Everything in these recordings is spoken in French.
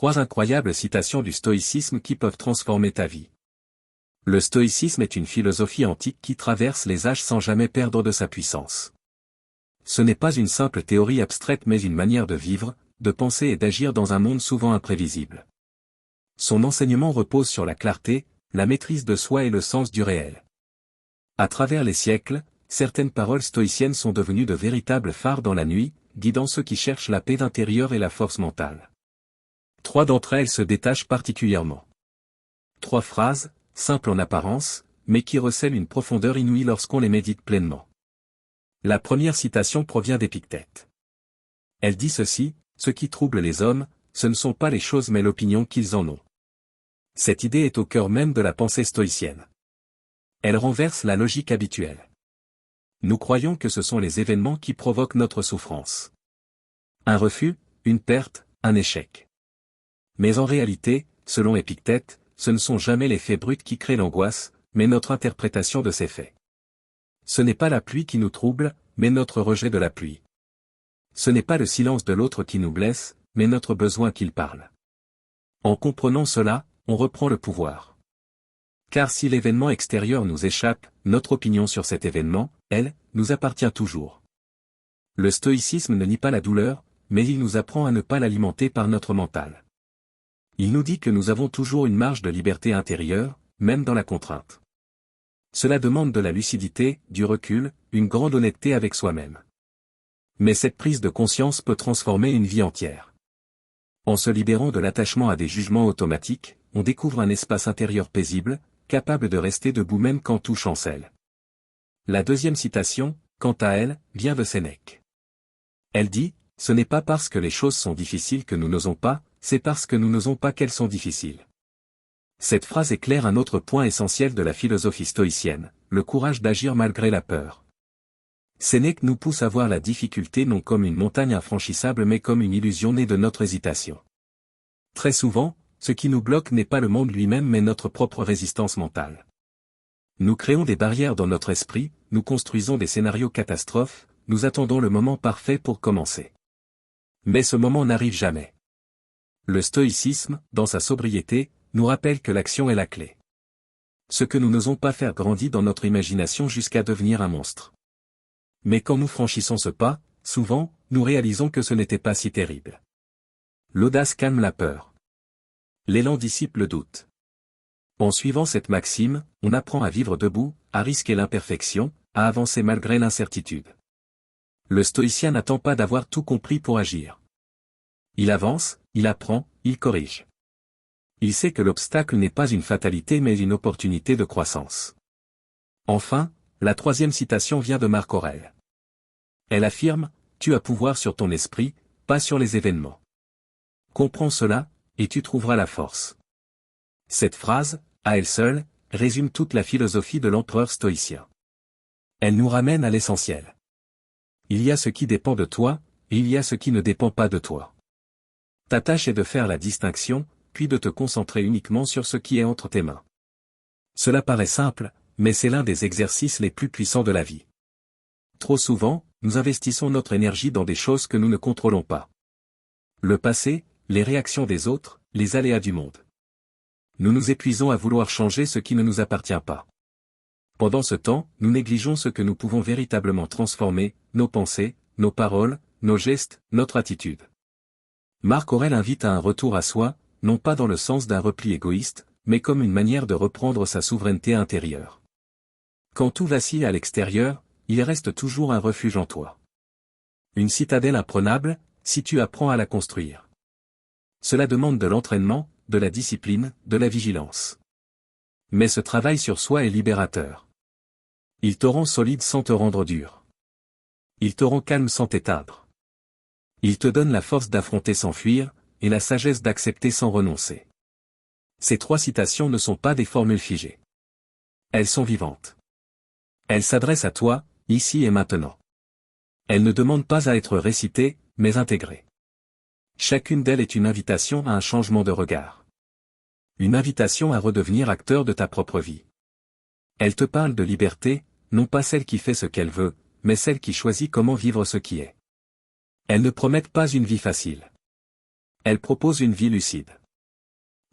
3 incroyables citations du stoïcisme qui peuvent transformer ta vie. Le stoïcisme est une philosophie antique qui traverse les âges sans jamais perdre de sa puissance. Ce n'est pas une simple théorie abstraite mais une manière de vivre, de penser et d'agir dans un monde souvent imprévisible. Son enseignement repose sur la clarté, la maîtrise de soi et le sens du réel. À travers les siècles, certaines paroles stoïciennes sont devenues de véritables phares dans la nuit, guidant ceux qui cherchent la paix intérieure et la force mentale. 3 d'entre elles se détachent particulièrement. 3 phrases, simples en apparence, mais qui recèlent une profondeur inouïe lorsqu'on les médite pleinement. La première citation provient d'Épictète. Elle dit ceci: ce qui trouble les hommes, ce ne sont pas les choses mais l'opinion qu'ils en ont. Cette idée est au cœur même de la pensée stoïcienne. Elle renverse la logique habituelle. Nous croyons que ce sont les événements qui provoquent notre souffrance. Un refus, une perte, un échec. Mais en réalité, selon Épictète, ce ne sont jamais les faits bruts qui créent l'angoisse, mais notre interprétation de ces faits. Ce n'est pas la pluie qui nous trouble, mais notre rejet de la pluie. Ce n'est pas le silence de l'autre qui nous blesse, mais notre besoin qu'il parle. En comprenant cela, on reprend le pouvoir. Car si l'événement extérieur nous échappe, notre opinion sur cet événement, elle, nous appartient toujours. Le stoïcisme ne nie pas la douleur, mais il nous apprend à ne pas l'alimenter par notre mental. Il nous dit que nous avons toujours une marge de liberté intérieure, même dans la contrainte. Cela demande de la lucidité, du recul, une grande honnêteté avec soi-même. Mais cette prise de conscience peut transformer une vie entière. En se libérant de l'attachement à des jugements automatiques, on découvre un espace intérieur paisible, capable de rester debout même quand tout chancelle. La deuxième citation, quant à elle, vient de Sénèque. Elle dit: ce n'est pas parce que les choses sont difficiles que nous n'osons pas, c'est parce que nous n'osons pas qu'elles sont difficiles. Cette phrase éclaire un autre point essentiel de la philosophie stoïcienne, le courage d'agir malgré la peur. Sénèque nous pousse à voir la difficulté non comme une montagne infranchissable mais comme une illusion née de notre hésitation. Très souvent, ce qui nous bloque n'est pas le monde lui-même mais notre propre résistance mentale. Nous créons des barrières dans notre esprit, nous construisons des scénarios catastrophes, nous attendons le moment parfait pour commencer. Mais ce moment n'arrive jamais. Le stoïcisme, dans sa sobriété, nous rappelle que l'action est la clé. Ce que nous n'osons pas faire grandit dans notre imagination jusqu'à devenir un monstre. Mais quand nous franchissons ce pas, souvent, nous réalisons que ce n'était pas si terrible. L'audace calme la peur. L'élan dissipe le doute. En suivant cette maxime, on apprend à vivre debout, à risquer l'imperfection, à avancer malgré l'incertitude. Le stoïcien n'attend pas d'avoir tout compris pour agir. Il avance, il apprend, il corrige. Il sait que l'obstacle n'est pas une fatalité mais une opportunité de croissance. Enfin, la troisième citation vient de Marc Aurèle. Elle affirme: tu as pouvoir sur ton esprit, pas sur les événements. Comprends cela, et tu trouveras la force. Cette phrase, à elle seule, résume toute la philosophie de l'empereur stoïcien. Elle nous ramène à l'essentiel. Il y a ce qui dépend de toi, et il y a ce qui ne dépend pas de toi. Ta tâche est de faire la distinction, puis de te concentrer uniquement sur ce qui est entre tes mains. Cela paraît simple, mais c'est l'un des exercices les plus puissants de la vie. Trop souvent, nous investissons notre énergie dans des choses que nous ne contrôlons pas. Le passé, les réactions des autres, les aléas du monde. Nous nous épuisons à vouloir changer ce qui ne nous appartient pas. Pendant ce temps, nous négligeons ce que nous pouvons véritablement transformer, nos pensées, nos paroles, nos gestes, notre attitude. Marc Aurèle invite à un retour à soi, non pas dans le sens d'un repli égoïste, mais comme une manière de reprendre sa souveraineté intérieure. Quand tout vacille à l'extérieur, il reste toujours un refuge en toi. Une citadelle imprenable, si tu apprends à la construire. Cela demande de l'entraînement, de la discipline, de la vigilance. Mais ce travail sur soi est libérateur. Il te rend solide sans te rendre dur. Il te rend calme sans t'éteindre. Il te donne la force d'affronter sans fuir, et la sagesse d'accepter sans renoncer. Ces 3 citations ne sont pas des formules figées. Elles sont vivantes. Elles s'adressent à toi, ici et maintenant. Elles ne demandent pas à être récitées, mais intégrées. Chacune d'elles est une invitation à un changement de regard. Une invitation à redevenir acteur de ta propre vie. Elles te parlent de liberté, non pas celle qui fait ce qu'elle veut, mais celle qui choisit comment vivre ce qui est. Elles ne promettent pas une vie facile. Elle propose une vie lucide.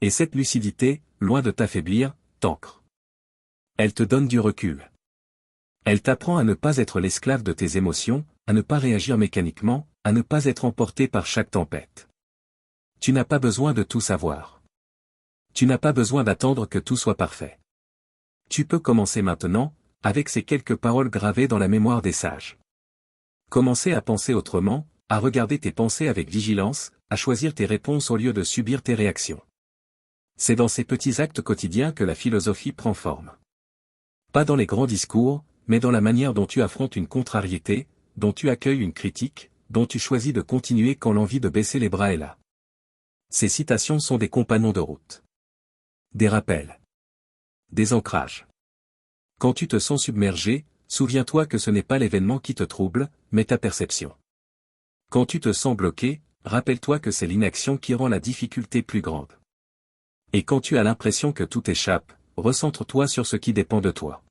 Et cette lucidité, loin de t'affaiblir, t'ancre. Elle te donne du recul. Elle t'apprend à ne pas être l'esclave de tes émotions, à ne pas réagir mécaniquement, à ne pas être emporté par chaque tempête. Tu n'as pas besoin de tout savoir. Tu n'as pas besoin d'attendre que tout soit parfait. Tu peux commencer maintenant, avec ces quelques paroles gravées dans la mémoire des sages. Commencer à penser autrement, à regarder tes pensées avec vigilance, à choisir tes réponses au lieu de subir tes réactions. C'est dans ces petits actes quotidiens que la philosophie prend forme. Pas dans les grands discours, mais dans la manière dont tu affrontes une contrariété, dont tu accueilles une critique, dont tu choisis de continuer quand l'envie de baisser les bras est là. Ces citations sont des compagnons de route. Des rappels. Des ancrages. Quand tu te sens submergé, souviens-toi que ce n'est pas l'événement qui te trouble, mais ta perception. Quand tu te sens bloqué, rappelle-toi que c'est l'inaction qui rend la difficulté plus grande. Et quand tu as l'impression que tout échappe, recentre-toi sur ce qui dépend de toi.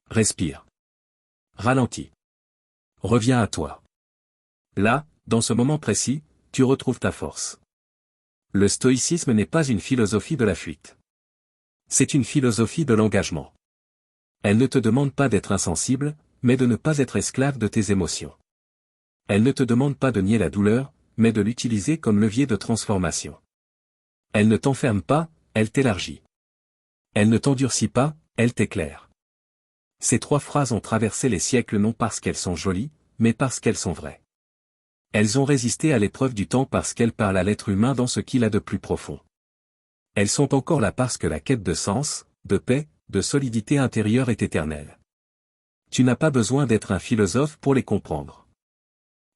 Respire. Ralentis. Reviens à toi. Là, dans ce moment précis, tu retrouves ta force. Le stoïcisme n'est pas une philosophie de la fuite. C'est une philosophie de l'engagement. Elle ne te demande pas d'être insensible, mais de ne pas être esclave de tes émotions. Elle ne te demande pas de nier la douleur, mais de l'utiliser comme levier de transformation. Elle ne t'enferme pas, elle t'élargit. Elle ne t'endurcit pas, elle t'éclaire. Ces trois phrases ont traversé les siècles non parce qu'elles sont jolies, mais parce qu'elles sont vraies. Elles ont résisté à l'épreuve du temps parce qu'elles parlent à l'être humain dans ce qu'il a de plus profond. Elles sont encore là parce que la quête de sens, de paix, de solidité intérieure est éternelle. Tu n'as pas besoin d'être un philosophe pour les comprendre.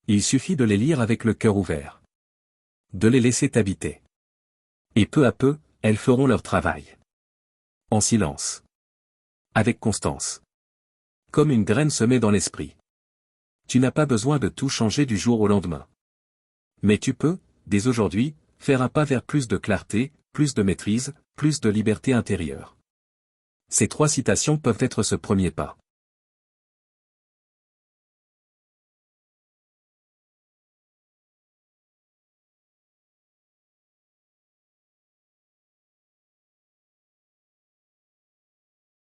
Il suffit de les lire avec le cœur ouvert. De les laisser t'habiter. Et peu à peu, elles feront leur travail. En silence. Avec constance. Comme une graine semée dans l'esprit. Tu n'as pas besoin de tout changer du jour au lendemain. Mais tu peux, dès aujourd'hui, faire un pas vers plus de clarté, plus de maîtrise, plus de liberté intérieure. Ces trois citations peuvent être ce premier pas.